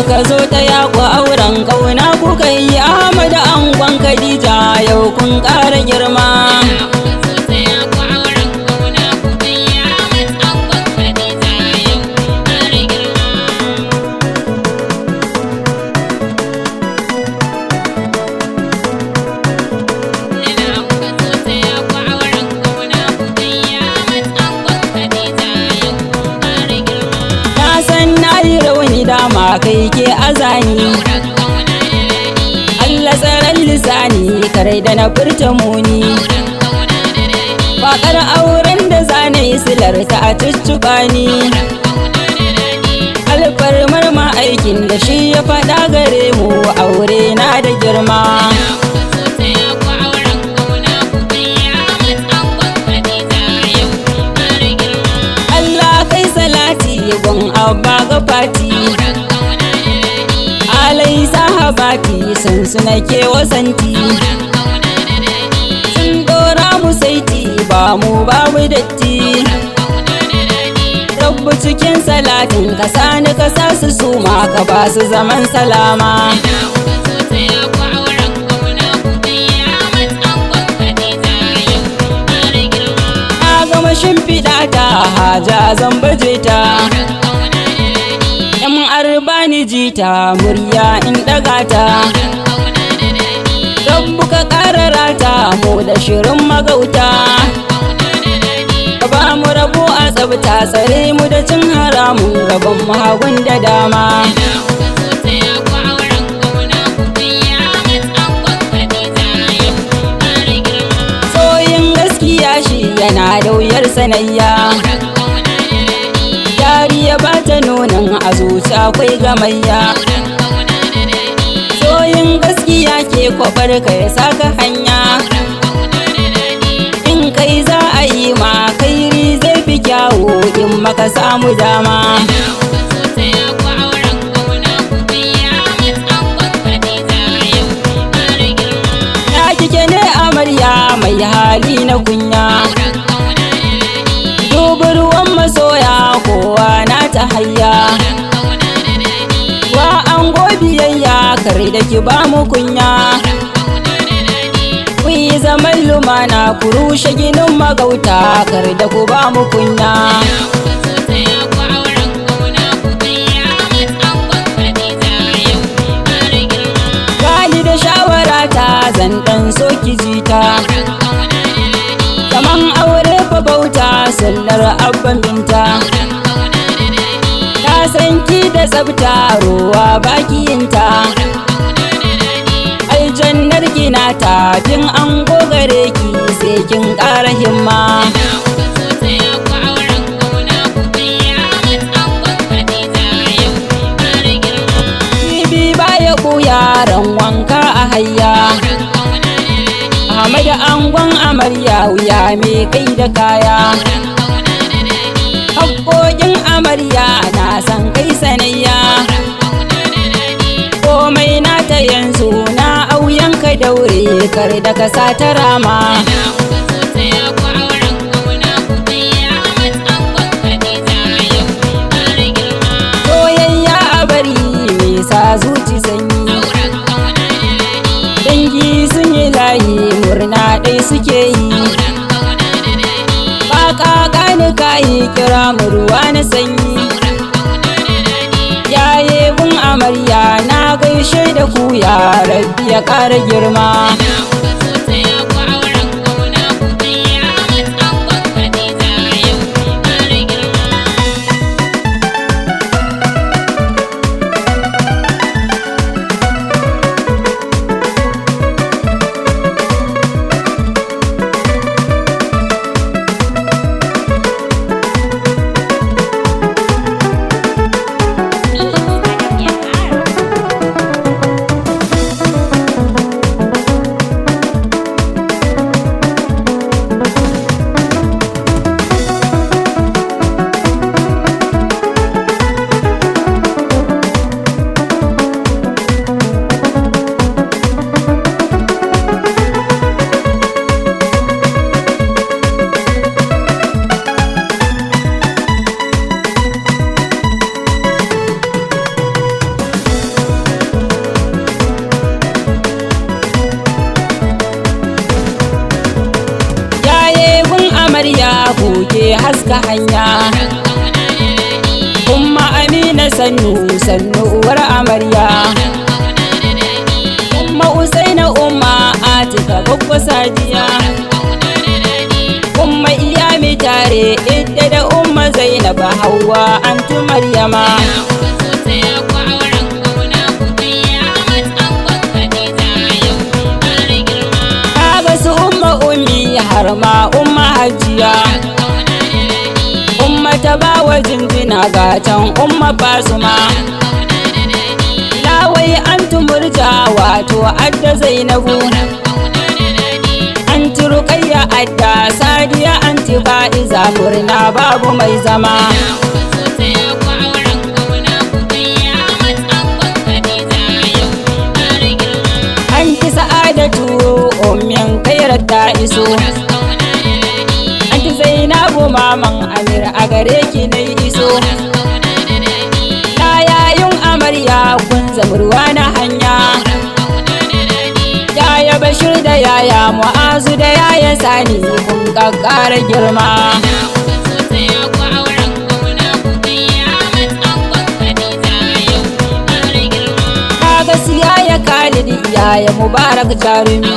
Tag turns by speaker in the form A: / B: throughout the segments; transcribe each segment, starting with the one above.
A: muka zo ta yaku auren kauna kuka yi Ahmad angon Khadija yau kun ƙara girma. Dama kai ke azani Allah tsaron lisani karai da na furta muni faƙar auren da zane silar ta a cicciɓa ni alfarmar ma aikin da shi ya faɗa gare mu aure na da girma. Allah kai salati gun abba ga fati alai sahabati sun suna ke wasanti sun dora mu saiti ba mu babu datti rabbu cikin salatin ka sani ka sa su suma ka ba su zaman salama. Na gama shimfiɗa ta haja zan baje ta arbani jita murya in daga ta rabbu ka karara ta mu da shirin magauta ka ba mu rabo a tsabta tsare mu da cin haramun gaban mahagun da dama. Soyin gaskiya shi yana da wuyar sanayya ya bata nonon a zuci akwai gamayya soyin gaskiya ke kwabar ka ya saka hanya in kai za a yi ma kairi zai fi kyawu in maka samu dama. Ya kike ne amarya mai hali na kunya ruwan masoya kowa na ta hayya wa an biyayya kar da ki ba mu kunya ku yi zaman lumana ku rushe ginin magauta kar da ku ba mu kunya. Gani da shawara ta zan dan so ki jita zaman aure fa bauta sallar abban binta ta san ki da tsabta ruwa bakiyinta aljannar gina ta tun an gogare ki sai kin ƙara himma. Bibi baya ɓuya ran wanka a hayya Ahmad angon amarya wuya me kai da kaya haƙoƙin amarya na san kai sanayya komai na ta yanzu na auyen ka daure kar da ka sa ta rama. Soyayya a bari me sa zuci sanyi dangi sun yi layi murna ɗai suke yi baka gani kayi kira mu ruwa na sanyi yaye gun amarya na gaishe da ku ya rabbi ya ƙara girma. haska hanya. Umma Amina sannu sannu uwar amarya. Umma Usaina umma Atika babba Sadiya. Umma Iyami tare idda da umma Zainab Hauwa antu Maryama. Kaga su umma ummi har ma umma Hajiya. Umma ta bawa jinjina gatan umma Basuma. Lawai antu Murja wato adda Zainabu. Anti Ruqayya adda Sadiya anti Fa'iza murna babu mai zama. Anti Sa'adatu ummin Khairat ta iso. Anti Zainabu maman Amir a gare ki nai iso. Na yayin amarya kun zamurwa na hanya. Yaya Bashir da yaya Mu'azu da yaya Sani kun kakkara girma. Kaga su yaya Khalid yaya Mubarak jarumi.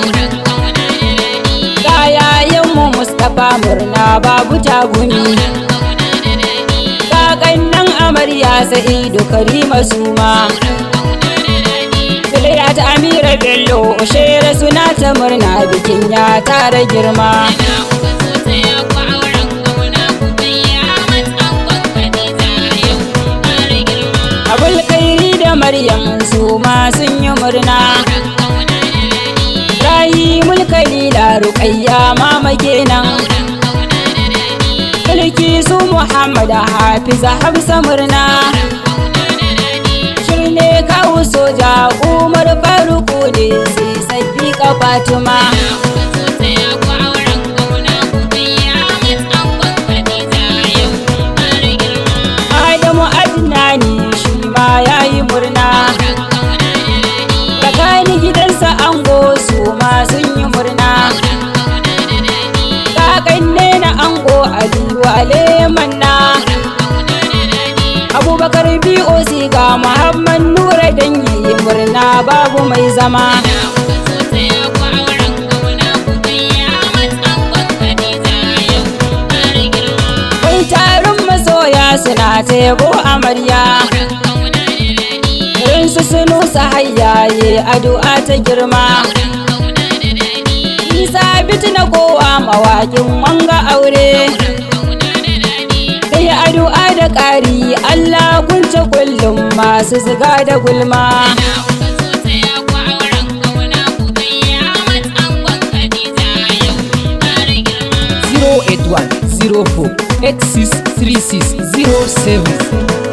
A: Ga yayan mu Mustapha murna babu tagumi. Ga kannan amarya Sa'idu Karima Suma. Zulaiha ta Amira Bello Ushaira suna ta murna bikin ya tara girma. Abul Khairi da Maryam su ma sun yi murna. Rahimul Khalila Ruqayya mama kenan. Bilkisu Muhammad Hafiza Hafsa murna. Shirne kawu soja Umar Faruku ne sai Sadiqa Fatima. Adamu Adnani shi ma yayi murna. Tsakani gidansa ango su ma sun yi murna. Kakanne na ango Aliyu Alemanna. Abubakar BOC ga Muhammad Nura dan yi murna babu mai zama. 'Yan taron masoya suna ta yabo amarya. Rinsu Sunusa hayyaye addu'a ta girma. Isa biti na kowa mawakin wanga aure. Kai addu'a da ƙari Allah kunce kullum masu ziga da gulma.
B: 081 04 86 36 07